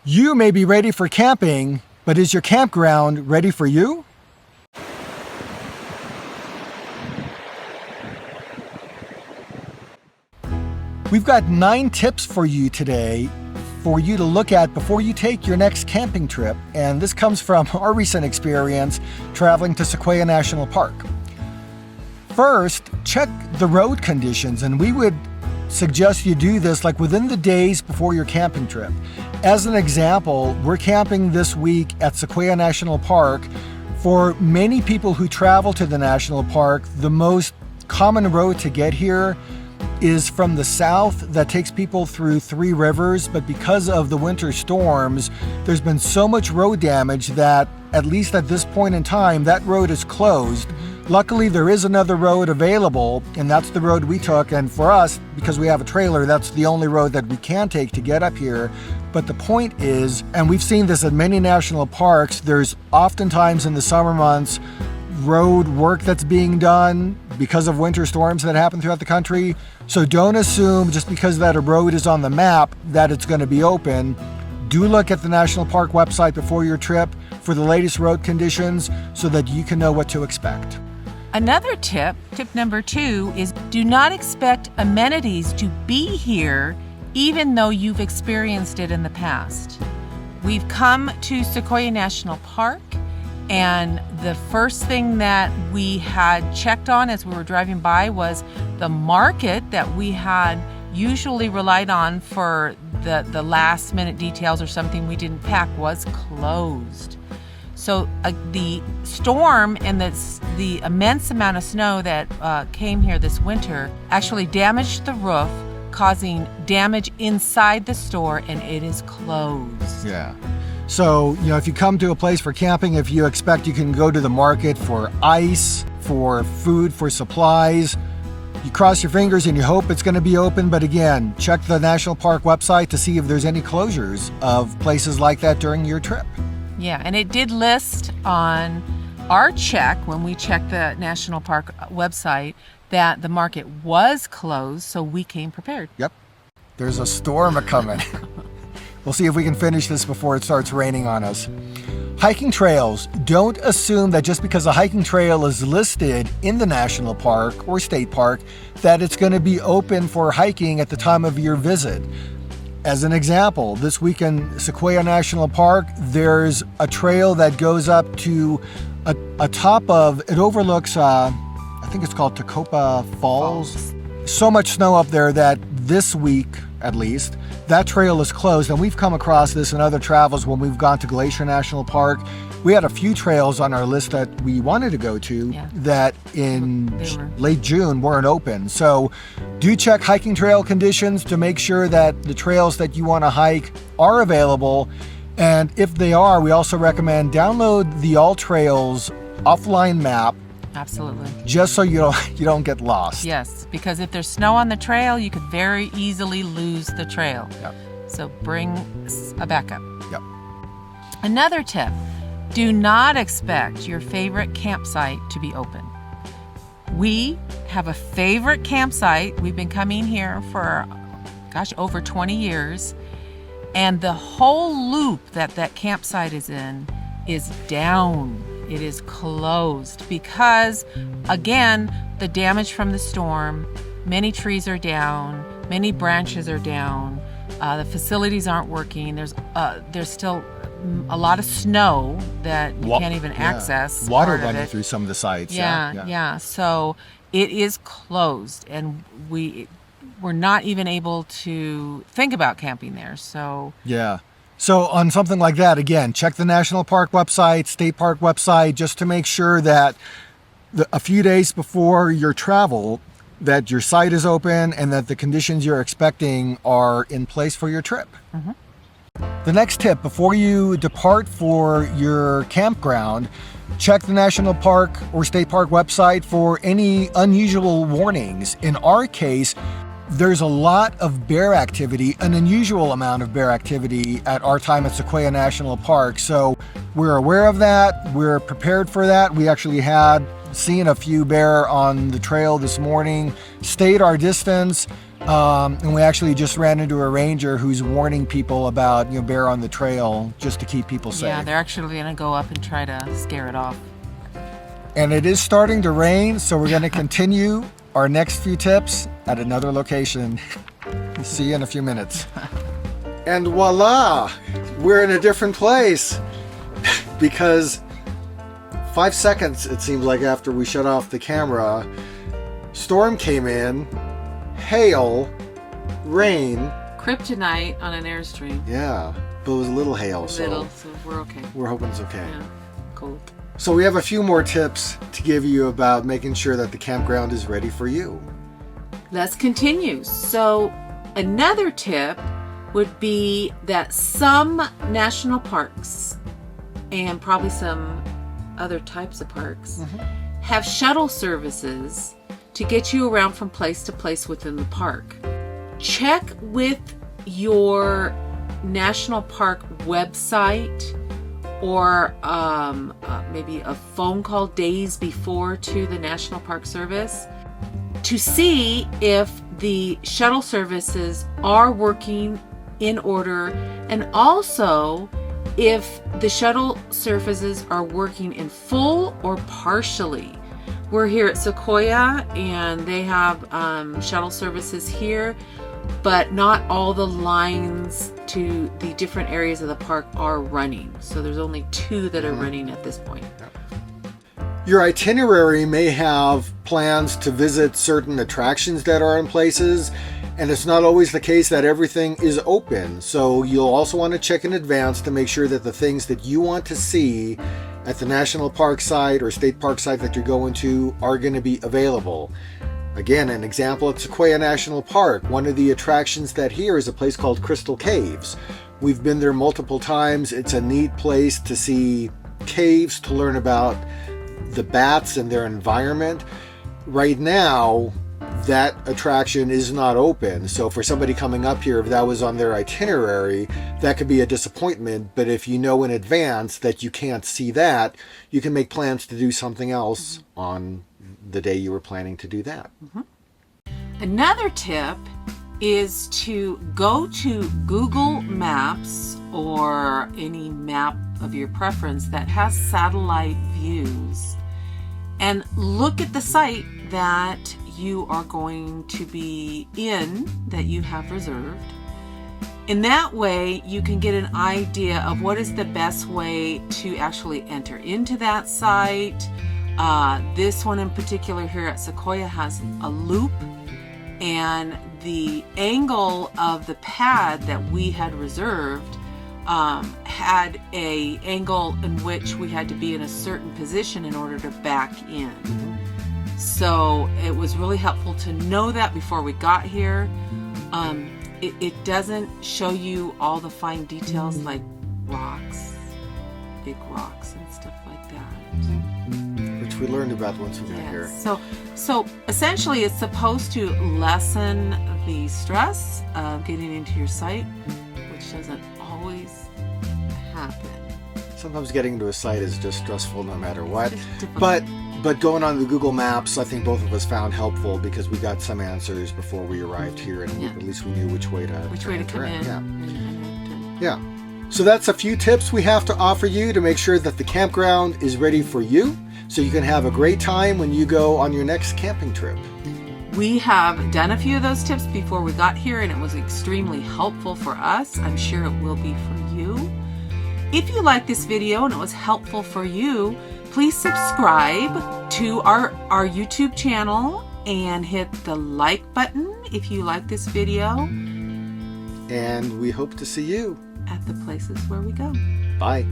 You may be ready for camping, but is your campground ready for you? We've got 9 tips for you today for you to look at before you take your next camping trip, and this comes from our recent experience traveling to Sequoia National Park. First, check the road conditions, and we would suggest you do this like within the days before your camping trip. As an example, we're camping this week at Sequoia National Park. For many people who travel to the national park, the most common road to get here is from the south that takes people through 3 rivers, but because of the winter storms, there's been so much road damage that, at least at this point in time, that road is closed. Luckily, there is another road available, and that's the road we took, and for us, because we have a trailer, that's the only road that we can take to get up here. But the point is, and we've seen this at many national parks, there's oftentimes in the summer months road work that's being done because of winter storms that happen throughout the country. So don't assume just because that a road is on the map that it's going to be open. Do look at the national park website before your trip for the latest road conditions so that you can know what to expect. Another tip number 2, is do not expect amenities to be here even though you've experienced it in the past. We've come to Sequoia National Park, and the first thing that we had checked on as we were driving by was the market that we had usually relied on for the last minute details or something we didn't pack was closed. So the storm and the immense amount of snow that came here this winter actually damaged the roof, causing damage inside the store, and it is closed. Yeah. So, if you come to a place for camping, if you expect you can go to the market for ice, for food, for supplies, you cross your fingers and you hope it's going to be open. But again, check the National Park website to see if there's any closures of places like that during your trip. Yeah, and it did list on our check, when we checked the National Park website, that the market was closed, so we came prepared. Yep. There's a storm a-coming. We'll see if we can finish this before it starts raining on us. Hiking trails. Don't assume that just because a hiking trail is listed in the national park or state park that it's going to be open for hiking at the time of your visit. As an example, this week in Sequoia National Park, there's a trail that goes up to a top of, it overlooks, I think it's called Tacoma Falls. So much snow up there that this week, at least, that trail is closed. And we've come across this in other travels when we've gone to Glacier National Park. We had a few trails on our list that we wanted to go to that in late June weren't open. So do check hiking trail conditions to make sure that the trails that you want to hike are available. And if they are, we also recommend download the All Trails offline map. Absolutely. Just so you don't get lost. Yes, because if there's snow on the trail, you could very easily lose the trail. Yep. So bring a backup. Yep. Another tip, do not expect your favorite campsite to be open. We have a favorite campsite. We've been coming here for, over 20 years. And the whole loop that campsite is in is down. It is closed because, again, the damage from the storm, many trees are down, many branches are down, the facilities aren't working, there's still a lot of snow that you can't even access. Water running through some of the sites. Yeah. So it is closed, and we're not even able to think about camping there. So yeah. So on something like that, again, check the National Park website, State Park website, just to make sure that a few days before your travel, that your site is open and that the conditions you're expecting are in place for your trip. Mm-hmm. The next tip, before you depart for your campground, check the National Park or State Park website for any unusual warnings. In our case, there's a lot of bear activity, an unusual amount of bear activity at our time at Sequoia National Park. So we're aware of that. We're prepared for that. We actually had seen a few bear on the trail this morning, stayed our distance. And we actually just ran into a ranger who's warning people about, bear on the trail just to keep people safe. Yeah, they're actually going to go up and try to scare it off. And it is starting to rain, so we're going to continue our next few tips at another location. See you in a few minutes. And voila, we're in a different place because 5 seconds, it seemed like, after we shut off the camera, storm came in, hail, rain. Kryptonite on an airstream. Yeah, but it was a little hail, So so we're okay. we're hoping it's okay. Yeah, cool. So we have a few more tips to give you about making sure that the campground is ready for you. Let's continue. So another tip would be that some national parks and probably some other types of parks have shuttle services to get you around from place to place within the park. Check with your national park website or maybe a phone call days before to the National Park Service to see if the shuttle services are working in order, and also if the shuttle services are working in full or partially. We're here at Sequoia and they have shuttle services here, but not all the lines to the different areas of the park are running. So there's only 2 that are running at this point. Your itinerary may have plans to visit certain attractions that are in places, and it's not always the case that everything is open. So you'll also want to check in advance to make sure that the things that you want to see at the national park site or state park site that you're going to are going to be available. Again, an example at Sequoia National Park, one of the attractions that here is a place called Crystal Caves. We've been there multiple times. It's a neat place to see caves, to learn about the bats and their environment. Right now, that attraction is not open. So for somebody coming up here, if that was on their itinerary, that could be a disappointment. But if you know in advance that you can't see that, you can make plans to do something else on the day you were planning to do that. Another tip is to go to Google Maps or any map of your preference that has satellite views and look at the site that you are going to be in, that you have reserved. In that way, you can get an idea of what is the best way to actually enter into that site. This one in particular here at Sequoia has a loop, and the angle of the pad that we had reserved had a angle in which we had to be in a certain position in order to back in. So it was really helpful to know that before we got here. It doesn't show you all the fine details like rocks, big rocks and stuff like that. Which we learned about once we got here. So essentially it's supposed to lessen the stress of getting into your site, which doesn't always happen. Sometimes getting into a site is just stressful no matter what. It's difficult. But going on the Google Maps, I think both of us found helpful because we got some answers before we arrived here, and at least we knew which way to come in. Yeah. So that's a few tips we have to offer you to make sure that the campground is ready for you, so you can have a great time when you go on your next camping trip. We have done a few of those tips before we got here, and it was extremely helpful for us. I'm sure it will be for you. If you like this video and it was helpful for you, please subscribe to our YouTube channel and hit the like button if you like this video. And we hope to see you at the places where we go. Bye.